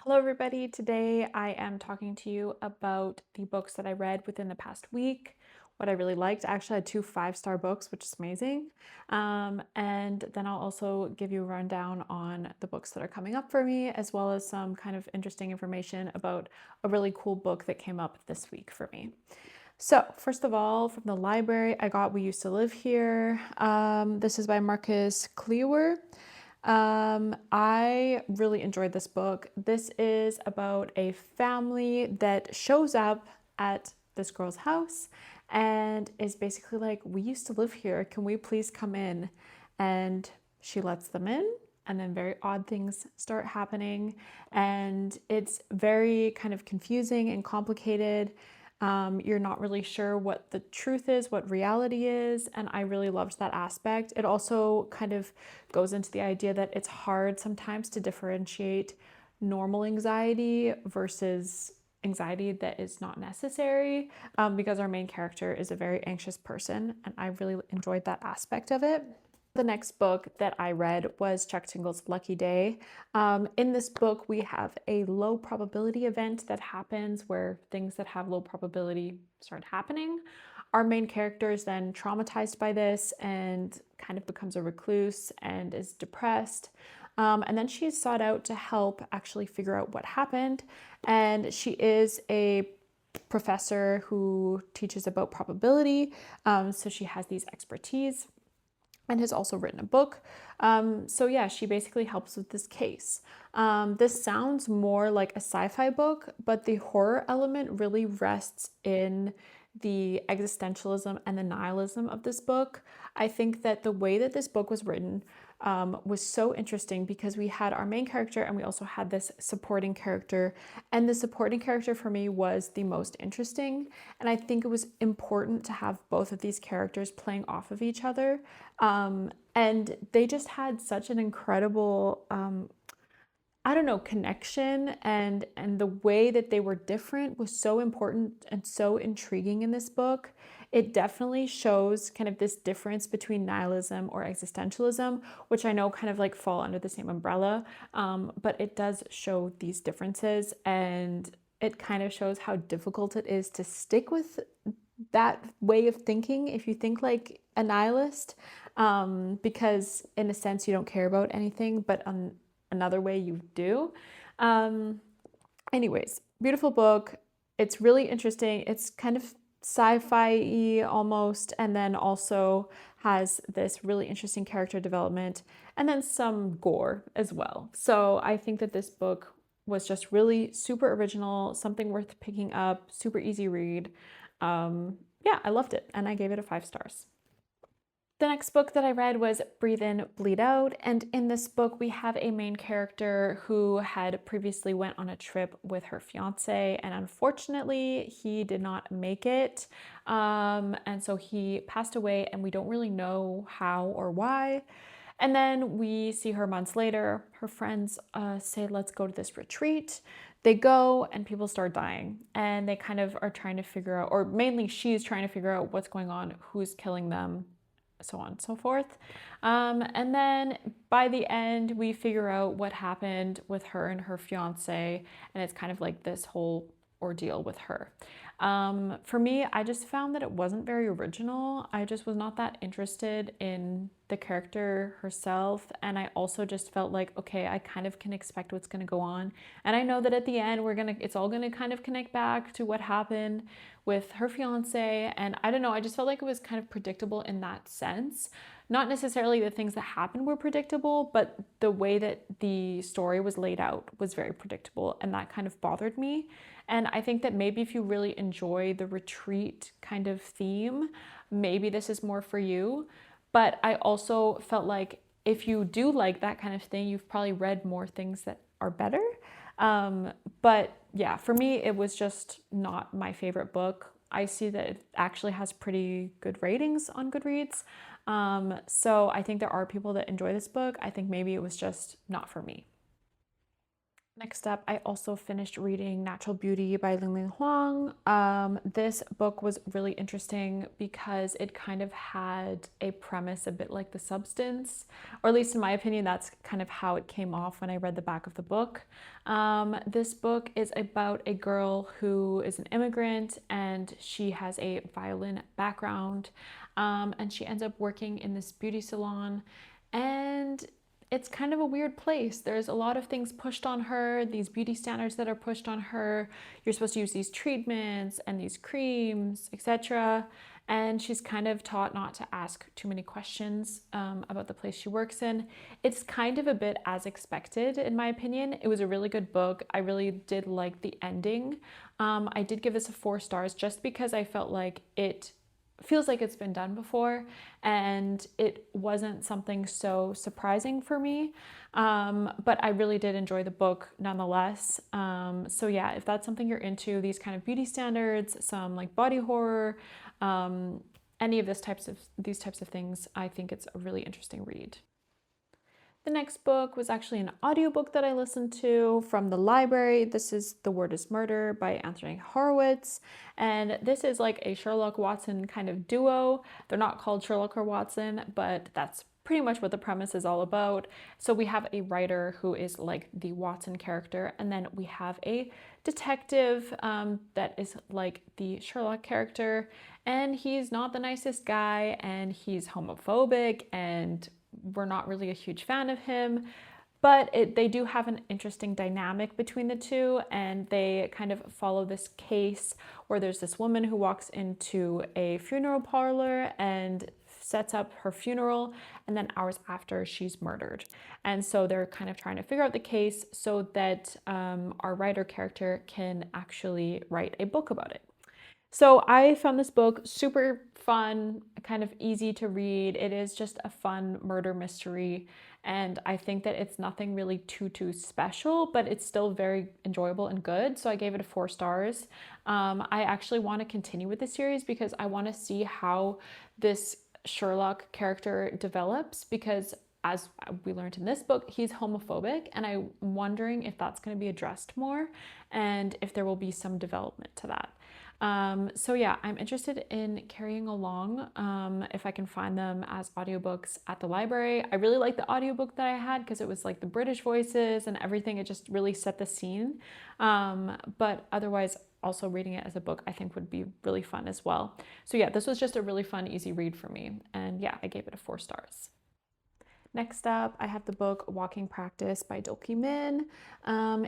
Hello, everybody. Today I am talking to you about the books that I read within the past week, what I really liked. I actually had two 5-star books, which is amazing. And then I'll also give you a rundown on the books that are coming up for me, as well as some kind of interesting information about a really cool book that came up this week for me. So, first of all, from the library, I got We Used to Live Here. This is by Marcus Kliewer. I really enjoyed this book. This is about a family that shows up at this girl's house and is basically like, "We used to live here. Can we please come in?" And she lets them in, and then very odd things start happening. And it's very kind of confusing and complicated. You're not really sure what the truth is, what reality is, and I really loved that aspect. It also kind of goes into the idea that it's hard sometimes to differentiate normal anxiety versus anxiety that is not necessary, because our main character is a very anxious person, and I really enjoyed that aspect of it. The next book that I read was Chuck Tingle's Lucky Day. In this book, we have a low probability event that happens where things that have low probability start happening. Our main character is then traumatized by this and kind of becomes a recluse and is depressed. And then she is sought out to help actually figure out what happened. And she is a professor who teaches about probability. So she has these expertise and has also written a book. So yeah, she basically helps with this case. This sounds more like a sci-fi book, but the horror element really rests in the existentialism and the nihilism of this book. I think that the way that this book was written was so interesting because we had our main character and we also had this supporting character. And the supporting character for me was the most interesting. And I think it was important to have both of these characters playing off of each other. And they just had such an incredible I don't know, connection, and the way that they were different was so important and so intriguing in this book. It definitely shows kind of this difference between nihilism or existentialism, which I know kind of like fall under the same umbrella, but it does show these differences, and it kind of shows how difficult it is to stick with that way of thinking if you think like a nihilist, because in a sense you don't care about anything, but on another way you do. Um, Anyways, beautiful book. It's really interesting. It's kind of sci-fi-y almost, and then also has this really interesting character development and then some gore as well. So I think that this book was just really super original, something worth picking up, super easy read. Yeah, I loved it, and I gave it a 5 stars. The next book that I read was Breathe In, Bleed Out, and in this book we have a main character who had previously went on a trip with her fiance, and unfortunately he did not make it, and so he passed away, and we don't really know how or why. And then we see her months later. Her friends say, "Let's go to this retreat." They go, and people start dying, and they kind of are trying to figure out, or mainly she's trying to figure out what's going on, who's killing them, so on and so forth. And then by the end, we figure out what happened with her and her fiance, and it's kind of like this whole ordeal with her. For me, I just found that it wasn't very original. I just was not that interested in the character herself, and I also just felt like, okay, I kind of can expect what's going to go on, and I know that at the end it's all going to kind of connect back to what happened with her fiance, and I don't know, I just felt like it was kind of predictable in that sense. Not necessarily the things that happened were predictable, but the way that the story was laid out was very predictable, and that kind of bothered me. And I think that maybe if you really enjoy the retreat kind of theme, maybe this is more for you. But I also felt like if you do like that kind of thing, you've probably read more things that are better. But yeah, for me, it was just not my favorite book. I see that it actually has pretty good ratings on Goodreads. So I think there are people that enjoy this book. I think maybe it was just not for me. Next up, I also finished reading Natural Beauty by Ling Huang. This book was really interesting because it kind of had a premise a bit like The Substance, or at least in my opinion, that's kind of how it came off when I read the back of the book. This book is about a girl who is an immigrant and she has a violin background, and she ends up working in this beauty salon, and it's kind of a weird place. There's a lot of things pushed on her, these beauty standards that are pushed on her. You're supposed to use these treatments and these creams, etc. And she's kind of taught not to ask too many questions about the place she works in. It's kind of a bit as expected, in my opinion. It was a really good book. I really did like the ending. I did give this a 4 stars just because I felt like it feels like it's been done before and it wasn't something so surprising for me, but I really did enjoy the book nonetheless. So yeah, if that's something you're into, these kind of beauty standards, some like body horror, any of these types of things, I think it's a really interesting read. The next book was actually an audiobook that I listened to from the library. This is The Word is Murder by Anthony Horowitz. And this is like a Sherlock Watson kind of duo. They're not called Sherlock or Watson, but that's pretty much what the premise is all about. So we have a writer who is like the Watson character, and then we have a detective that is like the Sherlock character. And he's not the nicest guy, and he's homophobic, and we're not really a huge fan of him, but they do have an interesting dynamic between the two, and they kind of follow this case where there's this woman who walks into a funeral parlor and sets up her funeral, and then hours after she's murdered. And so they're kind of trying to figure out the case so that our writer character can actually write a book about it. So I found this book super fun, kind of easy to read. It is just a fun murder mystery, and I think that it's nothing really too special, but it's still very enjoyable and good. So I gave it a 4 stars. I actually want to continue with the series because I want to see how this Sherlock character develops, because as we learned in this book, he's homophobic, and I'm wondering if that's going to be addressed more and if there will be some development to that. So yeah, I'm interested in carrying along if I can find them as audiobooks at the library. I really like the audiobook that I had because it was like the British voices and everything. It just really set the scene. But otherwise, also reading it as a book I think would be really fun as well. So yeah, this was just a really fun, easy read for me. And yeah, I gave it a 4 stars. Next up, I have the book Walking Practice by Dolki.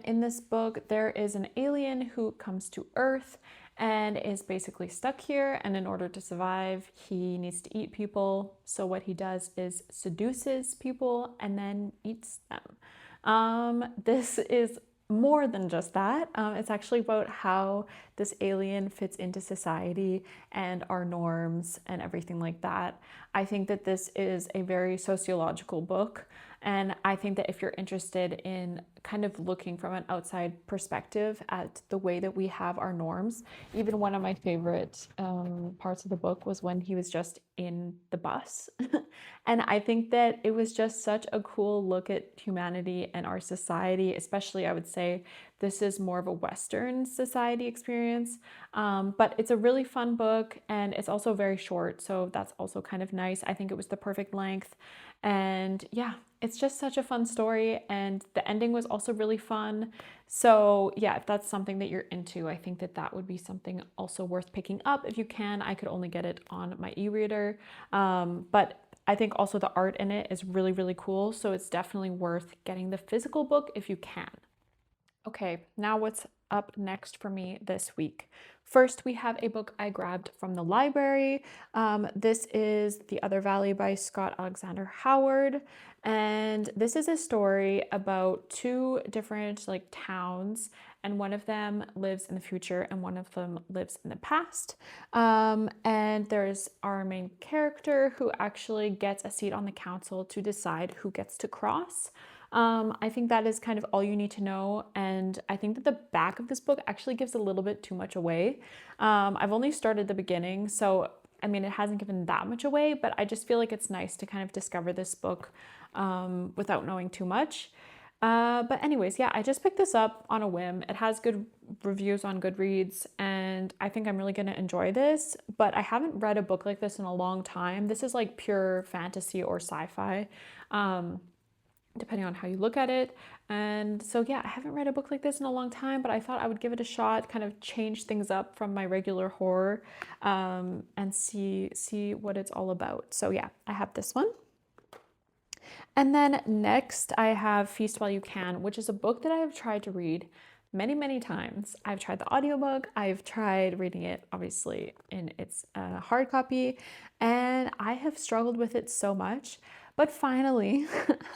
In this book, there is an alien who comes to Earth and is basically stuck here, and in order to survive, he needs to eat people. So what he does is seduces people and then eats them. This is more than just that. It's actually about how this alien fits into society and our norms and everything like that. I think that this is a very sociological book, and I think that if you're interested in kind of looking from an outside perspective at the way that we have our norms, even one of my favorite parts of the book was when he was just in the bus. And I think that it was just such a cool look at humanity and our society, especially I would say this is more of a Western society experience. But it's a really fun book, and it's also very short, so that's also kind of nice. I think it was the perfect length. And yeah, it's just such a fun story, and the ending was also really fun. So yeah, if that's something that you're into, I think that that would be something also worth picking up if you can. I could only get it on my e-reader, but I think also the art in it is really cool, so it's definitely worth getting the physical book if you can. Okay, now what's up next for me this week? First, we have a book I grabbed from the library. This is The Other Valley by Scott Alexander Howard. And this is a story about 2 different like towns, and one of them lives in the future and one of them lives in the past. And there's our main character who actually gets a seat on the council to decide who gets to cross. I think that is kind of all you need to know, and I think that the back of this book actually gives a little bit too much away. I've only started the beginning, so I mean, it hasn't given that much away, but I just feel like it's nice to kind of discover this book without knowing too much. But anyways, yeah, I just picked this up on a whim. It has good reviews on Goodreads, and I think I'm really gonna enjoy this, but I haven't read a book like this in a long time. This is like pure fantasy or sci-fi, depending on how you look at it. And so yeah, I haven't read a book like this in a long time, but I thought I would give it a shot, kind of change things up from my regular horror, and see what it's all about. So yeah, I have this one. And then next I have Feast While You Can, which is a book that I have tried to read many, many times. I've tried the audiobook, I've tried reading it obviously in its hard copy, and I have struggled with it so much. But finally,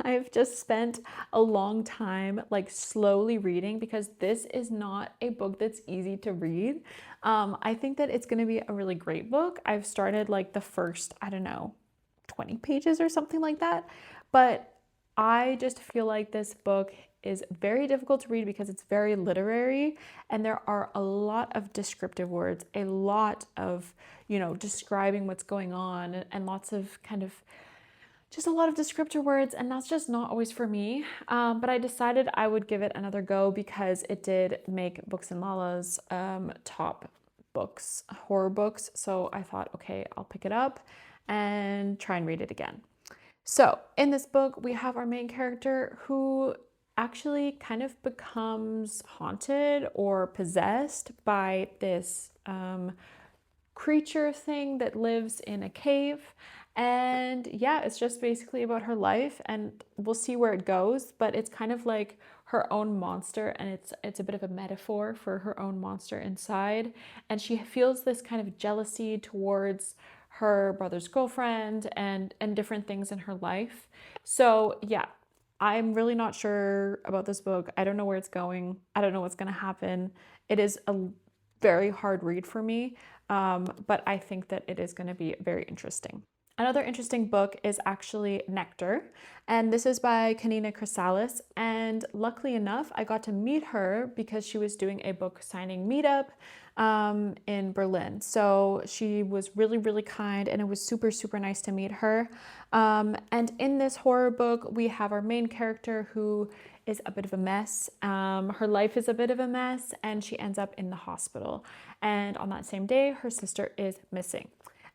I've just spent a long time like slowly reading, because this is not a book that's easy to read. I think that it's going to be a really great book. I've started like the first, I don't know, 20 pages or something like that. But I just feel like this book is very difficult to read because it's very literary, and there are a lot of descriptive words, a lot of, describing what's going on, and lots of kind of just a lot of descriptor words, and that's just not always for me. But I decided I would give it another go because it did make Books and Lala's top books, horror books. So I thought, okay, I'll pick it up and try and read it again. So in this book, we have our main character who actually kind of becomes haunted or possessed by this creature thing that lives in a cave. And yeah, it's just basically about her life, and we'll see where it goes, but it's kind of like her own monster, and it's a bit of a metaphor for her own monster inside. And she feels this kind of jealousy towards her brother's girlfriend and different things in her life. So yeah, I'm really not sure about this book. I don't know where it's going. I don't know what's going to happen. It is a very hard read for me, but I think that it is going to be very interesting. Another interesting book is actually Nectar, and this is by Kanina Krisalis. And luckily enough, I got to meet her because she was doing a book signing meetup in Berlin. So she was really, really kind, and it was super, super nice to meet her. And in this horror book, we have our main character who is a bit of a mess. Her life is a bit of a mess, and she ends up in the hospital. And on that same day, her sister is missing.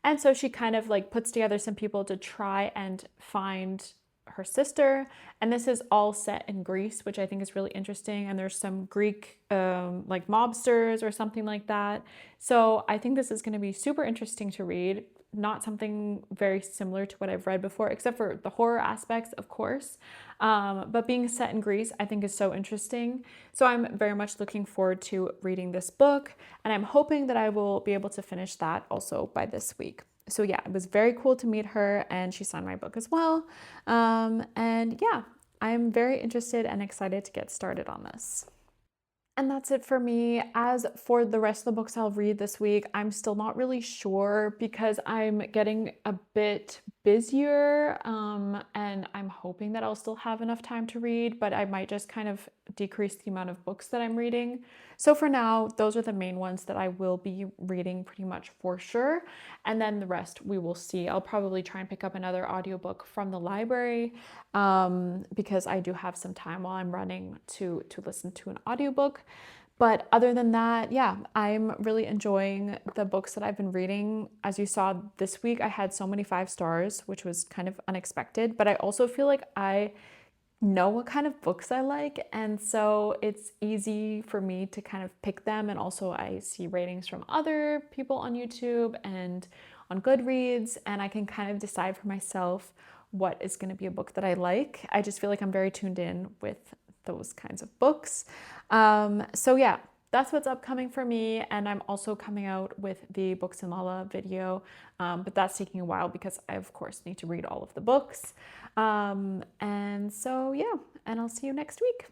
And so she kind of like puts together some people to try and find her sister. And this is all set in Greece, which I think is really interesting. And there's some Greek like mobsters or something like that. So I think this is going to be super interesting to read. Not something very similar to what I've read before, except for the horror aspects, of course. But being set in Greece, I think is so interesting. So I'm very much looking forward to reading this book, and I'm hoping that I will be able to finish that also by this week. So yeah, it was very cool to meet her, and she signed my book as well. And yeah, I'm very interested and excited to get started on this. And that's it for me. As for the rest of the books I'll read this week, I'm still not really sure because I'm getting a bit busier, and I'm hoping that I'll still have enough time to read, but I might just kind of decrease the amount of books that I'm reading. So for now, those are the main ones that I will be reading pretty much for sure. And then the rest we will see. I'll probably try and pick up another audiobook from the library, because I do have some time while I'm running to listen to an audiobook. But other than that, yeah, I'm really enjoying the books that I've been reading. As you saw this week, I had so many 5 stars, which was kind of unexpected, but I also feel like I know what kind of books I like, and so it's easy for me to kind of pick them. And also I see ratings from other people on YouTube and on Goodreads, and I can kind of decide for myself what is going to be a book that I like. I just feel like I'm very tuned in with those kinds of books. So yeah, that's what's upcoming for me. And I'm also coming out with the Books and Lala video, but that's taking a while because I, of course, need to read all of the books. And so yeah, and I'll see you next week.